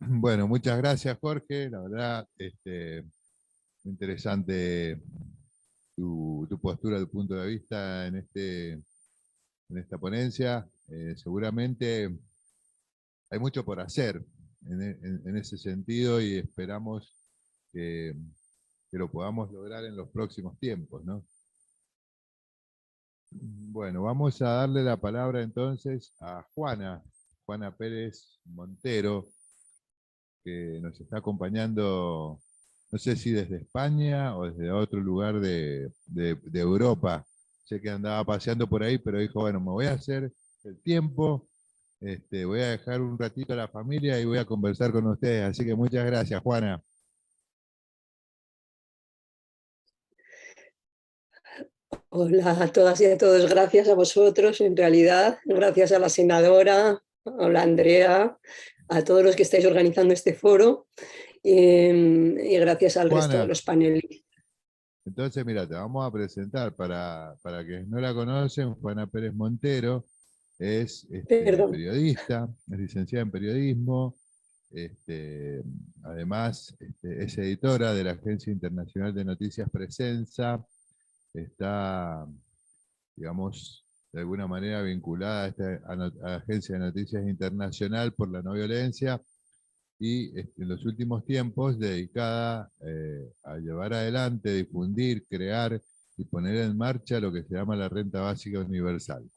Bueno, muchas gracias, Jorge. La verdad, muy interesante tu postura, tu punto de vista en esta ponencia. Seguramente hay mucho por hacer en ese sentido y esperamos que, que lo podamos lograr en los próximos tiempos, ¿no? Bueno, vamos a darle la palabra entonces a Juana Pérez Montero, que nos está acompañando, no sé si desde España o desde otro lugar de Europa. Sé que andaba paseando por ahí, pero dijo, bueno, me voy a hacer el tiempo, voy a dejar un ratito a la familia y voy a conversar con ustedes. Así que muchas gracias, Juana. Hola a todas y a todos, gracias a vosotros, en realidad, gracias a la senadora, a la Andrea, a todos los que estáis organizando este foro y gracias al resto de Juana, los panelistas. entonces mira, te vamos a presentar para que no la conocen. Juana Pérez Montero es Perdón. periodista, es licenciada en periodismo, además es editora de la Agencia Internacional de Noticias Presenza, está, digamos, de alguna manera vinculada a la Agencia de Noticias Internacional por la No Violencia y en los últimos tiempos dedicada a llevar adelante, difundir, crear y poner en marcha lo que se llama la Renta Básica Universal.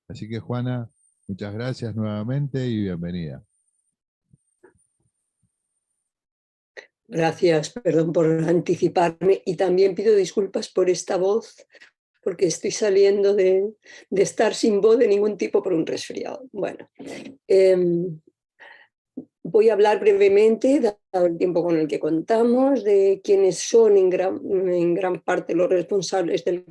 Así que Juana, muchas gracias nuevamente y bienvenida. Gracias, perdón por anticiparme y también pido disculpas por esta voz porque estoy saliendo de estar sin voz de ningún tipo por un resfriado. Bueno, voy a hablar brevemente, dado el tiempo con el que contamos, de quiénes son en gran parte los responsables del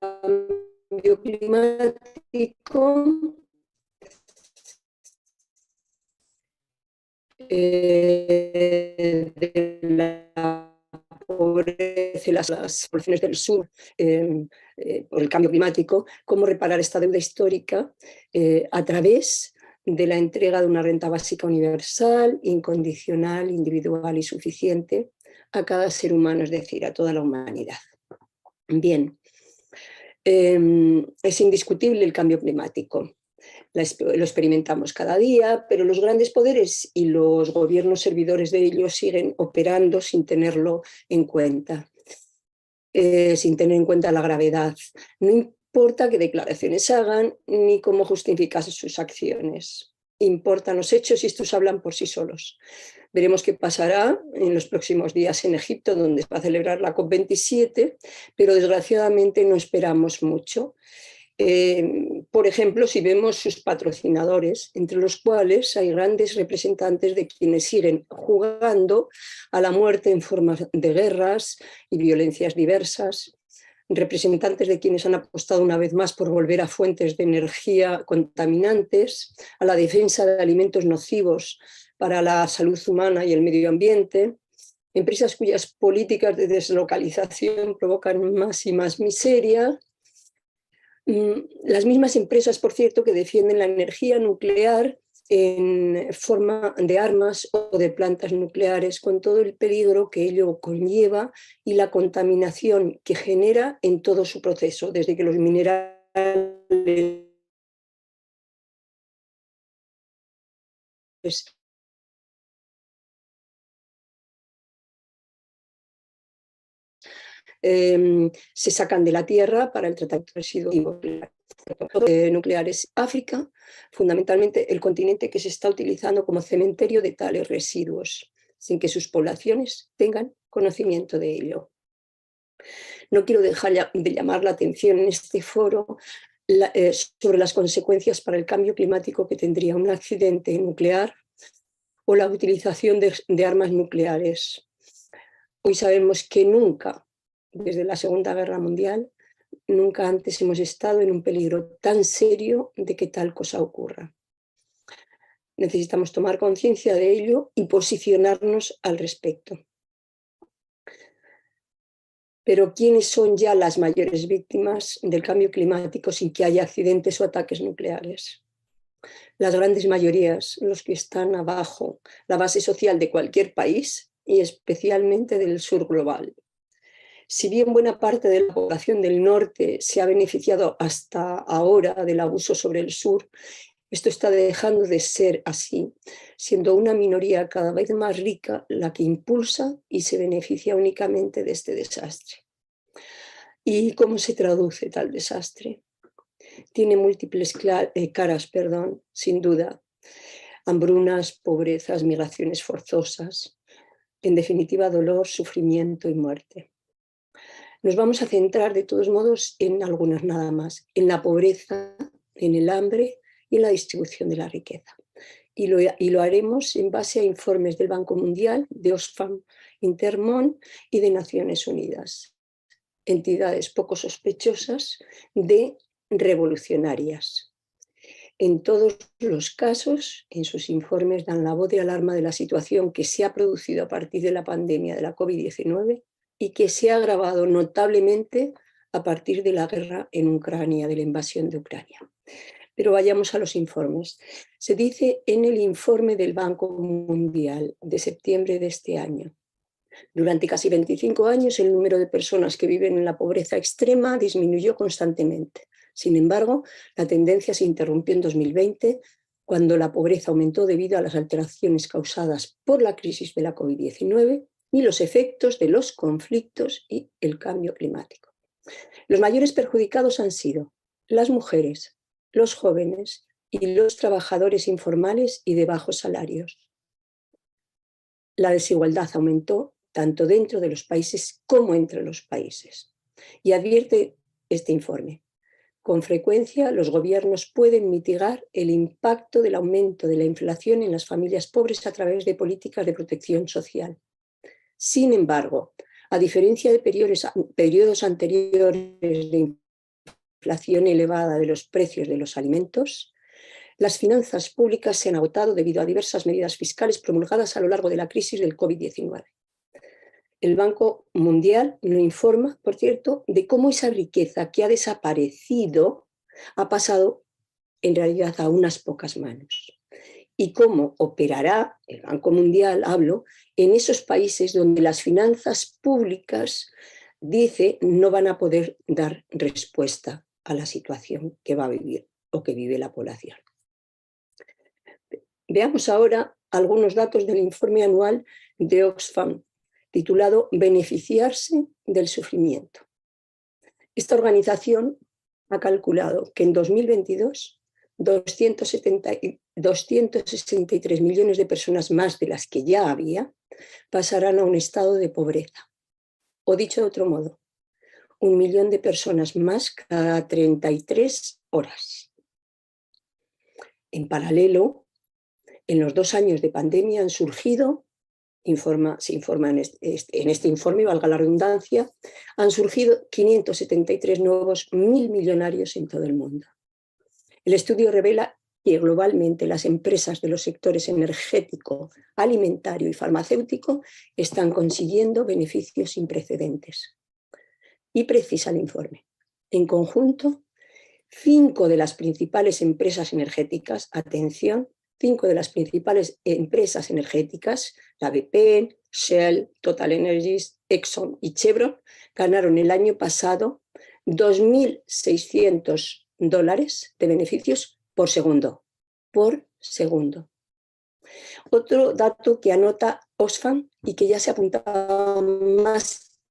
cambio climático, de la pobreza y las poblaciones del sur por el cambio climático, cómo reparar esta deuda histórica a través de la entrega de una renta básica universal, incondicional, individual y suficiente a cada ser humano, es decir, a toda la humanidad. Bien, es indiscutible el cambio climático. Lo experimentamos cada día, pero los grandes poderes y los gobiernos servidores de ellos siguen operando sin tenerlo en cuenta, sin tener en cuenta la gravedad. No importa qué declaraciones hagan ni cómo justifican sus acciones. Importan los hechos y estos hablan por sí solos. Veremos qué pasará en los próximos días en Egipto, donde se va a celebrar la COP27, pero desgraciadamente no esperamos mucho. Por ejemplo, si vemos sus patrocinadores, entre los cuales hay grandes representantes de quienes siguen jugando a la muerte en forma de guerras y violencias diversas, representantes de quienes han apostado una vez más por volver a fuentes de energía contaminantes, a la defensa de alimentos nocivos para la salud humana y el medio ambiente, empresas cuyas políticas de deslocalización provocan más y más miseria. Las mismas empresas, por cierto, que defienden la energía nuclear en forma de armas o de plantas nucleares, con todo el peligro que ello conlleva y la contaminación que genera en todo su proceso, desde que los minerales se sacan de la tierra para el tratamiento de residuos nucleares. África, fundamentalmente el continente que se está utilizando como cementerio de tales residuos, sin que sus poblaciones tengan conocimiento de ello. No quiero dejar de llamar la atención en este foro sobre las consecuencias para el cambio climático que tendría un accidente nuclear o la utilización de armas nucleares. Hoy sabemos que nunca, desde la Segunda Guerra Mundial, nunca antes hemos estado en un peligro tan serio de que tal cosa ocurra. Necesitamos tomar conciencia de ello y posicionarnos al respecto. Pero ¿quiénes son ya las mayores víctimas del cambio climático sin que haya accidentes o ataques nucleares? Las grandes mayorías, los que están abajo, la base social de cualquier país y especialmente del sur global. Si bien buena parte de la población del norte se ha beneficiado hasta ahora del abuso sobre el sur, esto está dejando de ser así, siendo una minoría cada vez más rica la que impulsa y se beneficia únicamente de este desastre. ¿Y cómo se traduce tal desastre? Tiene múltiples caras, sin duda. Hambrunas, pobrezas, migraciones forzosas, en definitiva dolor, sufrimiento y muerte. Nos vamos a centrar de todos modos en algunas nada más, en la pobreza, en el hambre y en la distribución de la riqueza. Y lo haremos en base a informes del Banco Mundial, de Oxfam, Intermon y de Naciones Unidas, entidades poco sospechosas de revolucionarias. En todos los casos, en sus informes dan la voz de alarma de la situación que se ha producido a partir de la pandemia de la COVID-19 y que se ha agravado notablemente a partir de la guerra en Ucrania, de la invasión de Ucrania. Pero vayamos a los informes. Se dice en el informe del Banco Mundial de septiembre de este año: durante casi 25 años el número de personas que viven en la pobreza extrema disminuyó constantemente. Sin embargo, la tendencia se interrumpió en 2020, cuando la pobreza aumentó debido a las alteraciones causadas por la crisis de la COVID-19 y los efectos de los conflictos y el cambio climático. Los mayores perjudicados han sido las mujeres, los jóvenes y los trabajadores informales y de bajos salarios. La desigualdad aumentó tanto dentro de los países como entre los países. Y advierte este informe: con frecuencia los gobiernos pueden mitigar el impacto del aumento de la inflación en las familias pobres a través de políticas de protección social. Sin embargo, a diferencia de periodos anteriores de inflación elevada de los precios de los alimentos, las finanzas públicas se han agotado debido a diversas medidas fiscales promulgadas a lo largo de la crisis del COVID-19. El Banco Mundial nos informa, por cierto, de cómo esa riqueza que ha desaparecido ha pasado en realidad a unas pocas manos, y cómo operará el Banco Mundial, en esos países donde las finanzas públicas, dice, no van a poder dar respuesta a la situación que va a vivir o que vive la población. Veamos ahora algunos datos del informe anual de Oxfam, titulado Beneficiarse del sufrimiento. Esta organización ha calculado que en 2022 263 millones de personas más de las que ya había pasarán a un estado de pobreza. O dicho de otro modo, 1 millón de personas más cada 33 horas. En paralelo, en los 2 años de pandemia han surgido, se informa en este informe, valga la redundancia, han surgido 573 nuevos millonarios en todo el mundo. El estudio revela que globalmente las empresas de los sectores energético, alimentario y farmacéutico están consiguiendo beneficios sin precedentes. Y precisa el informe: en conjunto, 5 de las principales empresas energéticas, atención, 5 de las principales empresas energéticas, la BP, Shell, Total Energies, Exxon y Chevron, ganaron el año pasado $2.600 de beneficios por segundo. Por segundo. Otro dato que anota Oxfam y que ya se apuntaba más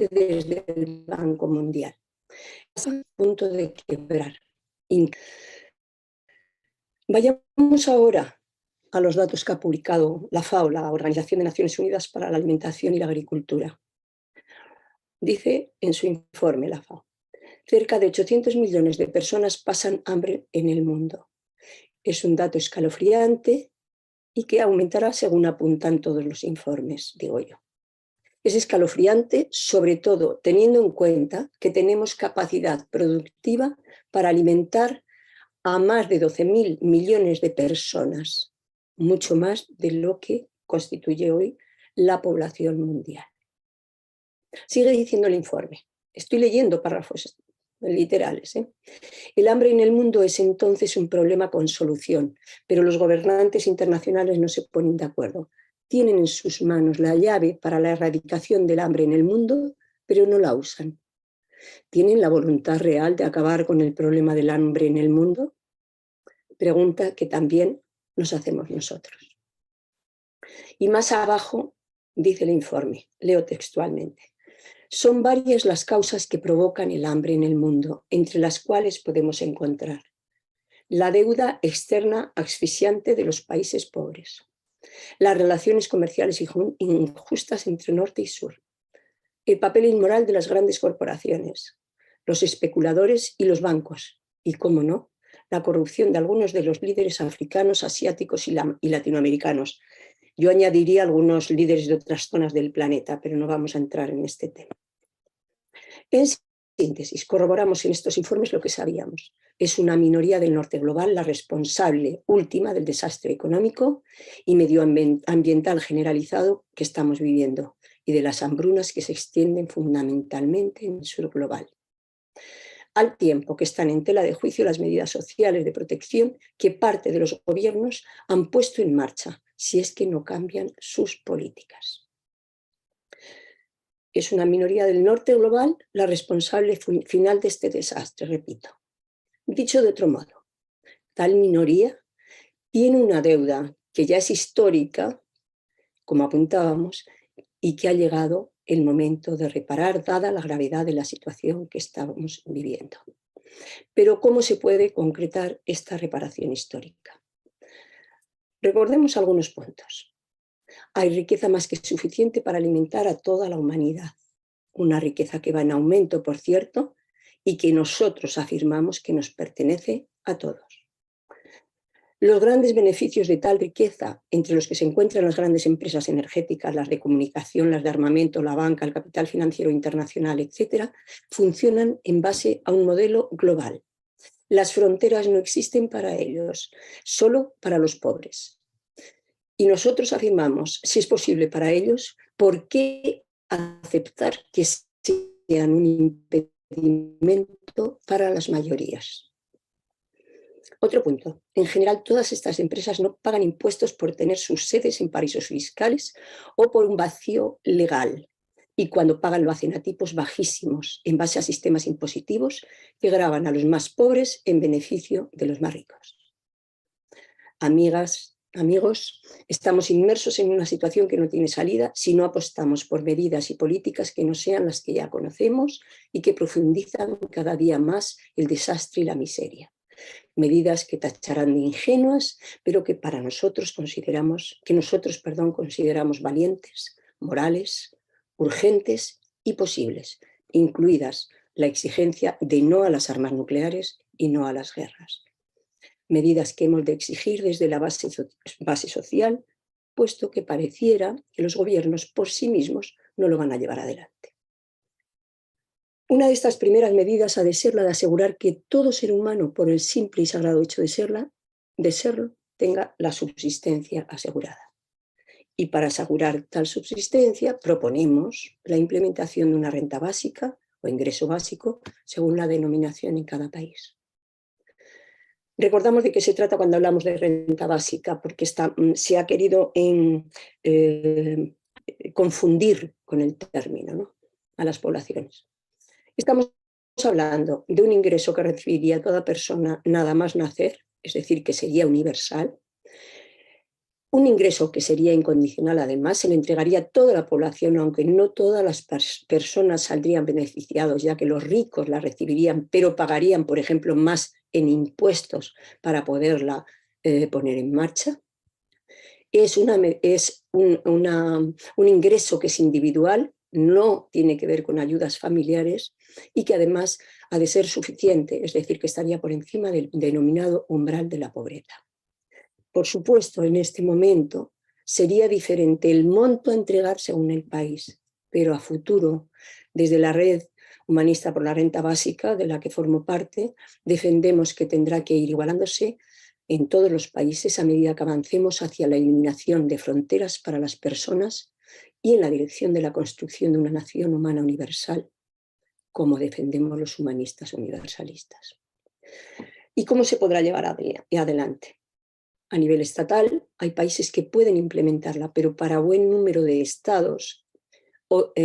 desde el Banco Mundial. A punto de quebrar. Vayamos ahora a los datos que ha publicado la FAO, la Organización de Naciones Unidas para la Alimentación y la Agricultura. Dice en su informe la FAO: cerca de 800 millones de personas pasan hambre en el mundo. Es un dato escalofriante y que aumentará según apuntan todos los informes, digo yo. Es escalofriante, sobre todo teniendo en cuenta que tenemos capacidad productiva para alimentar a más de 12.000 millones de personas, mucho más de lo que constituye hoy la población mundial. Sigue diciendo el informe: Estoy leyendo párrafos literales. El hambre en el mundo es entonces un problema con solución, pero los gobernantes internacionales no se ponen de acuerdo. Tienen en sus manos la llave para la erradicación del hambre en el mundo, pero no la usan. ¿Tienen la voluntad real de acabar con el problema del hambre en el mundo? Pregunta que también nos hacemos nosotros. Y más abajo dice el informe, leo textualmente: son varias las causas que provocan el hambre en el mundo, entre las cuales podemos encontrar la deuda externa asfixiante de los países pobres, las relaciones comerciales injustas entre norte y sur, el papel inmoral de las grandes corporaciones, los especuladores y los bancos, y, cómo no, la corrupción de algunos de los líderes africanos, asiáticos y latinoamericanos. Yo añadiría algunos líderes de otras zonas del planeta, pero no vamos a entrar en este tema. En síntesis, corroboramos en estos informes lo que sabíamos. Es una minoría del norte global la responsable última del desastre económico y medioambiental generalizado que estamos viviendo y de las hambrunas que se extienden fundamentalmente en el sur global. Al tiempo que están en tela de juicio las medidas sociales de protección que parte de los gobiernos han puesto en marcha, si es que no cambian sus políticas. Es una minoría del norte global la responsable final de este desastre, repito. Dicho de otro modo, tal minoría tiene una deuda que ya es histórica, como apuntábamos, y que ha llegado el momento de reparar, dada la gravedad de la situación que estamos viviendo. Pero ¿cómo se puede concretar esta reparación histórica? Recordemos algunos puntos. Hay riqueza más que suficiente para alimentar a toda la humanidad. Una riqueza que va en aumento, por cierto, y que nosotros afirmamos que nos pertenece a todos. Los grandes beneficios de tal riqueza, entre los que se encuentran las grandes empresas energéticas, las de comunicación, las de armamento, la banca, el capital financiero internacional, etc., funcionan en base a un modelo global. Las fronteras no existen para ellos, solo para los pobres. Y nosotros afirmamos, si es posible para ellos, ¿por qué aceptar que sean un impedimento para las mayorías? Otro punto. En general, todas estas empresas no pagan impuestos por tener sus sedes en paraísos fiscales o por un vacío legal. Y cuando pagan lo hacen a tipos bajísimos, en base a sistemas impositivos que gravan a los más pobres en beneficio de los más ricos. Amigas, amigos, estamos inmersos en una situación que no tiene salida si no apostamos por medidas y políticas que no sean las que ya conocemos y que profundizan cada día más el desastre y la miseria. Medidas que tacharán de ingenuas, pero que para nosotros consideramos valientes, morales, urgentes y posibles, incluidas la exigencia de no a las armas nucleares y no a las guerras. Medidas que hemos de exigir desde la base social, puesto que pareciera que los gobiernos por sí mismos no lo van a llevar adelante. Una de estas primeras medidas ha de ser la de asegurar que todo ser humano, por el simple y sagrado hecho de serlo, tenga la subsistencia asegurada. Y para asegurar tal subsistencia proponemos la implementación de una renta básica o ingreso básico, según la denominación en cada país. Recordamos de qué se trata cuando hablamos de renta básica, porque se ha querido confundir con el término, ¿no?, a las poblaciones. Estamos hablando de un ingreso que recibiría toda persona nada más nacer, es decir, que sería universal. Un ingreso que sería incondicional, además, se le entregaría a toda la población, aunque no todas las personas saldrían beneficiados, ya que los ricos la recibirían, pero pagarían, por ejemplo, más en impuestos para poderla poner en marcha. Es un ingreso que es individual, no tiene que ver con ayudas familiares y que además ha de ser suficiente, es decir, que estaría por encima del denominado umbral de la pobreza. Por supuesto, en este momento sería diferente el monto a entregar según el país, pero a futuro, desde la Red Humanista por la Renta Básica, de la que formo parte, defendemos que tendrá que ir igualándose en todos los países a medida que avancemos hacia la eliminación de fronteras para las personas y en la dirección de la construcción de una nación humana universal, como defendemos los humanistas universalistas. ¿Y cómo se podrá llevar adelante? A nivel estatal hay países que pueden implementarla, pero para buen número de estados hoy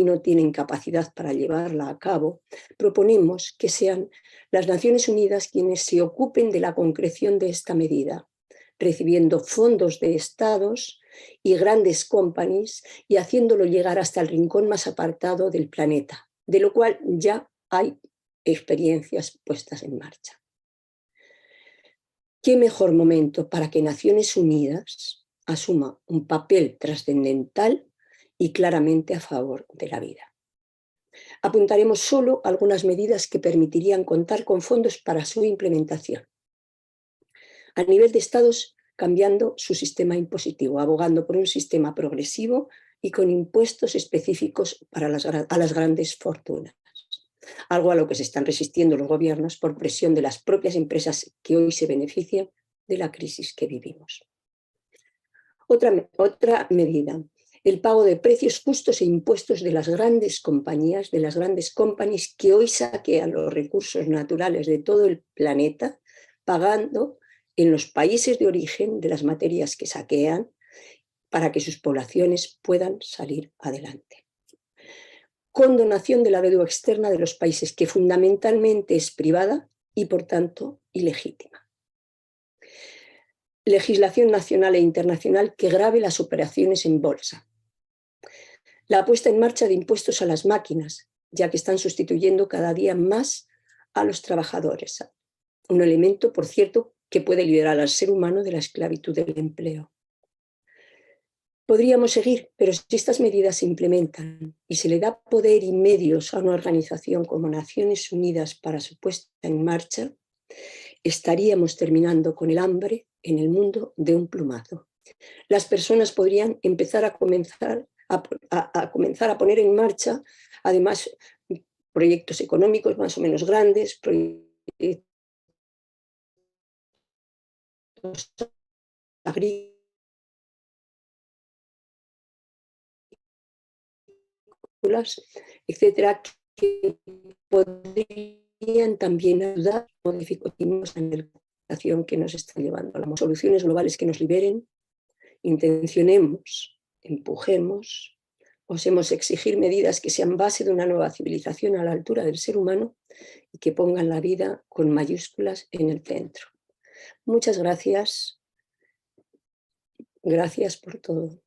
no tienen capacidad para llevarla a cabo, proponemos que sean las Naciones Unidas quienes se ocupen de la concreción de esta medida, recibiendo fondos de estados y grandes companies y haciéndolo llegar hasta el rincón más apartado del planeta, de lo cual ya hay experiencias puestas en marcha. ¿Qué mejor momento para que Naciones Unidas asuma un papel trascendental y claramente a favor de la vida? Apuntaremos solo algunas medidas que permitirían contar con fondos para su implementación. A nivel de estados, cambiando su sistema impositivo, abogando por un sistema progresivo y con impuestos específicos para a las grandes fortunas. Algo a lo que se están resistiendo los gobiernos por presión de las propias empresas que hoy se benefician de la crisis que vivimos. Otra medida, el pago de precios justos e impuestos de las grandes compañías, de las grandes companies que hoy saquean los recursos naturales de todo el planeta, pagando en los países de origen de las materias que saquean para que sus poblaciones puedan salir adelante. Condonación de la deuda externa de los países, que fundamentalmente es privada y, por tanto, ilegítima. Legislación nacional e internacional que grave las operaciones en bolsa. La puesta en marcha de impuestos a las máquinas, ya que están sustituyendo cada día más a los trabajadores. Un elemento, por cierto, que puede liberar al ser humano de la esclavitud del empleo. Podríamos seguir, pero si estas medidas se implementan y se le da poder y medios a una organización como Naciones Unidas para su puesta en marcha, estaríamos terminando con el hambre en el mundo de un plumazo. Las personas podrían empezar a comenzar a poner en marcha, además, proyectos económicos más o menos grandes, proyectos agrícolas, etcétera, que podrían también ayudar a modificar la relación que nos está llevando a las soluciones globales que nos liberen. Intencionemos, empujemos, osemos exigir medidas que sean base de una nueva civilización a la altura del ser humano y que pongan la vida con mayúsculas en el centro. Muchas gracias. Gracias por todo.